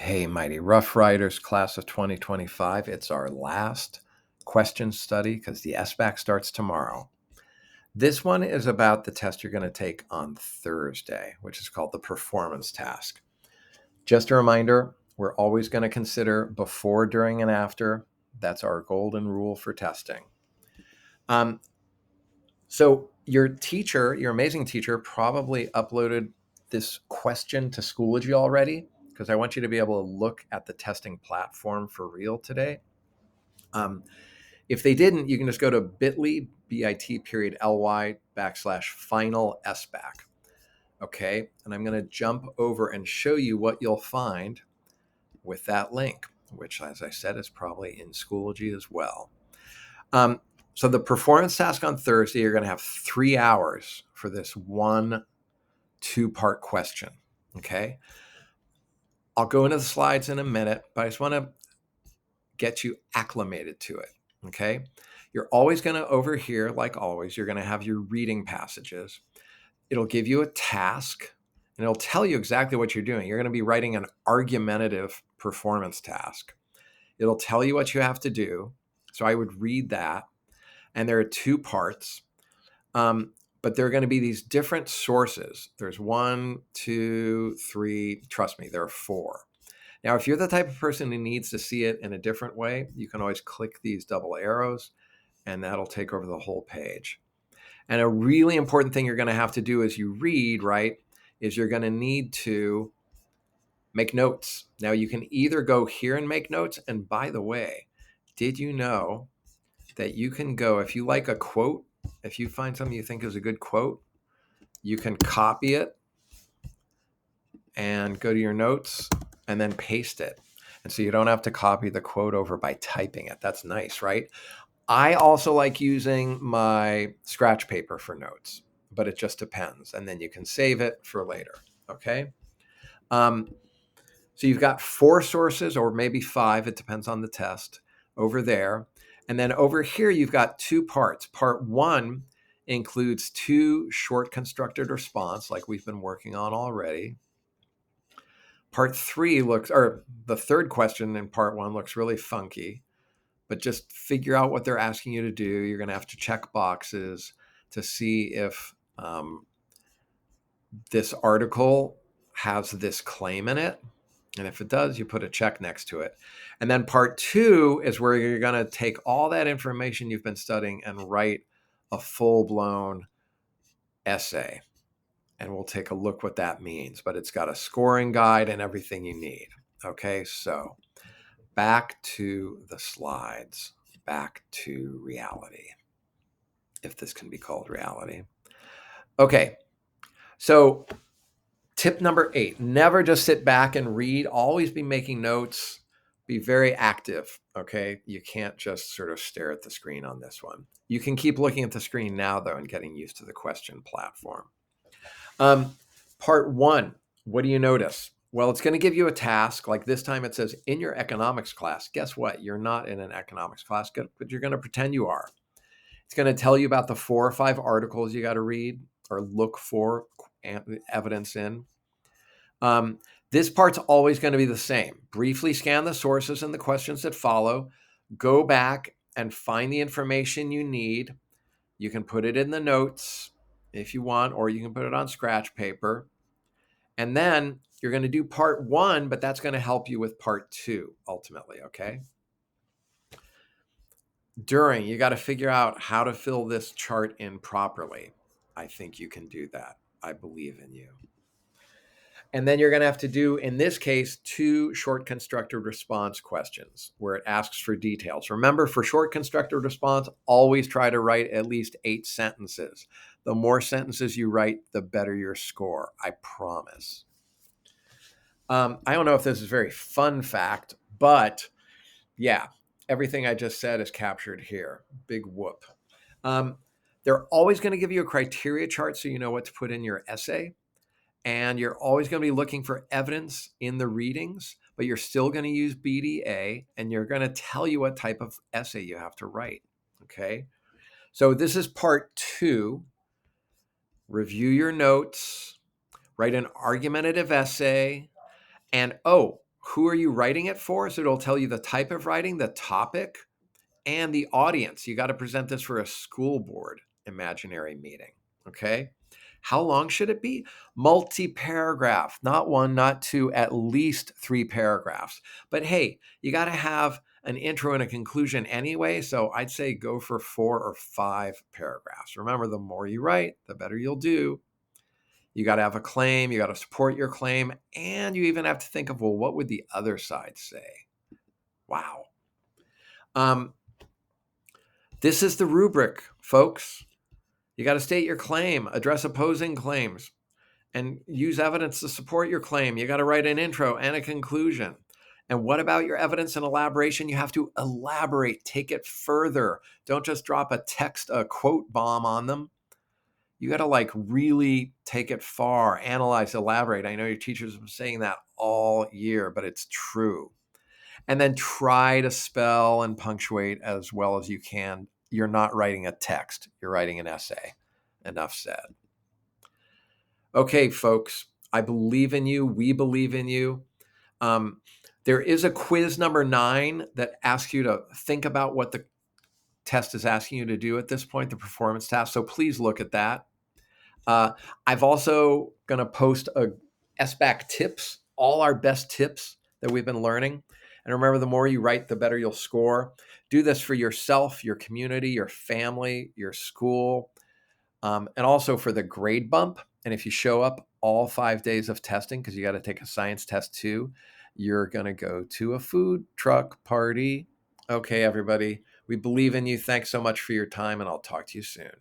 Hey, Mighty Rough Riders, class of 2025. It's our last question study because the SBAC starts tomorrow. This one is about the test you're going to take on Thursday, which is called the performance task. Just a reminder, we're always going to consider before, during, and after. That's our golden rule for testing. So your teacher, your amazing teacher, probably uploaded this question to Schoology already, because I want you to be able to look at the testing platform for real today. If they didn't, you can just go to bit.ly/final SBAC. Okay, and I'm going to jump over and show you what you'll find with that link, which, as I said, is probably in Schoology as well. So the performance task on Thursday, you're going to have 3 hours for this one 2-part question. Okay. I'll go into the slides in a minute, but I just want to get you acclimated to it. Okay. You're always going to, over here, like always, you're going to have your reading passages. It'll give you a task and it'll tell you exactly what you're doing. You're going to be writing an argumentative performance task. It'll tell you what you have to do. So I would read that. And there are 2 parts. But there are going to be these different sources. There's 1, 2, 3. Trust me, there are 4. Now, if you're the type of person who needs to see it in a different way, you can always click these double arrows, and that'll take over the whole page. And a really important thing you're going to have to do as you read, right, is you're going to need to make notes. Now, you can either go here and make notes. And by the way, did you know that you can go, if you like a quote, if you find something you think is a good quote, you can copy it and go to your notes and then paste it. And so you don't have to copy the quote over by typing it. That's nice, right? I also like using my scratch paper for notes, but it just depends. And then you can save it for later, okay? So you've got 4 sources, or maybe 5, it depends on the test, over there. And then over here, you've got 2 parts. Part 1 includes 2 short constructed response, like we've been working on already. Part 3 the third question in part 1 looks really funky, but just figure out what they're asking you to do. You're going to have to check boxes to see if this article has this claim in it. And if it does, you put a check next to it. And then part 2 is where you're going to take all that information you've been studying and write a full-blown essay. And we'll take a look what that means. But it's got a scoring guide and everything you need. Okay, so back to the slides, back to reality, if this can be called reality. Okay, so tip number 8, never just sit back and read. Always be making notes. Be very active, okay? You can't just sort of stare at the screen on this one. You can keep looking at the screen now, though, and getting used to the question platform. Part 1, what do you notice? Well, it's going to give you a task. Like this time it says, in your economics class. Guess what? You're not in an economics class, but you're going to pretend you are. It's going to tell you about the 4 or 5 articles you got to read or look for evidence in. This part's always going to be the same. Briefly scan the sources and the questions that follow. Go back and find the information you need. You can put it in the notes if you want, or you can put it on scratch paper. And then you're going to do part 1, but that's going to help you with part 2 ultimately, okay? During, you got to figure out how to fill this chart in properly. I think you can do that. I believe in you. And then you're going to have to do, in this case, 2 short constructed response questions where it asks for details. Remember, for short constructed response, always try to write at least 8 sentences. The more sentences you write, the better your score. I promise. I don't know if this is a very fun fact, but yeah, everything I just said is captured here. Big whoop. They're always going to give you a criteria chart so you know what to put in your essay. And you're always going to be looking for evidence in the readings, but you're still going to use BDA, and you're going to tell you what type of essay you have to write. Okay. So this is part 2. Review your notes, write an argumentative essay. And Who are you writing it for? So it'll tell you the type of writing, the topic, and the audience. You got to present this for a school board imaginary meeting. Okay. How long should it be? Multi-paragraph, not one, not two, at least 3 paragraphs. But hey, you got to have an intro and a conclusion anyway. So I'd say go for 4 or 5 paragraphs. Remember, the more you write, the better you'll do. You got to have a claim, you got to support your claim, and you even have to think of, well, what would the other side say? Wow. This is the rubric, folks. You got to state your claim, address opposing claims, and use evidence to support your claim. You got to write an intro and a conclusion. And what about your evidence and elaboration? You have to elaborate, take it further. Don't just drop a quote bomb on them. You got to like really take it far, analyze, elaborate. I know your teachers have been saying that all year, but it's true. And then try to spell and punctuate as well as you can. You're not writing a text, you're writing an essay. Enough said. Okay, folks, I believe in you. We believe in you. There is a quiz number 9 that asks you to think about what the test is asking you to do at this point, the performance task. So please look at that. I've also going to post a SBAC tips, all our best tips that we've been learning. And remember, the more you write, the better you'll score. Do this for yourself, your community, your family, your school, and also for the grade bump. And if you show up all 5 days of testing, because you got to take a science test too, you're going to go to a food truck party. Okay, everybody, we believe in you. Thanks so much for your time, and I'll talk to you soon.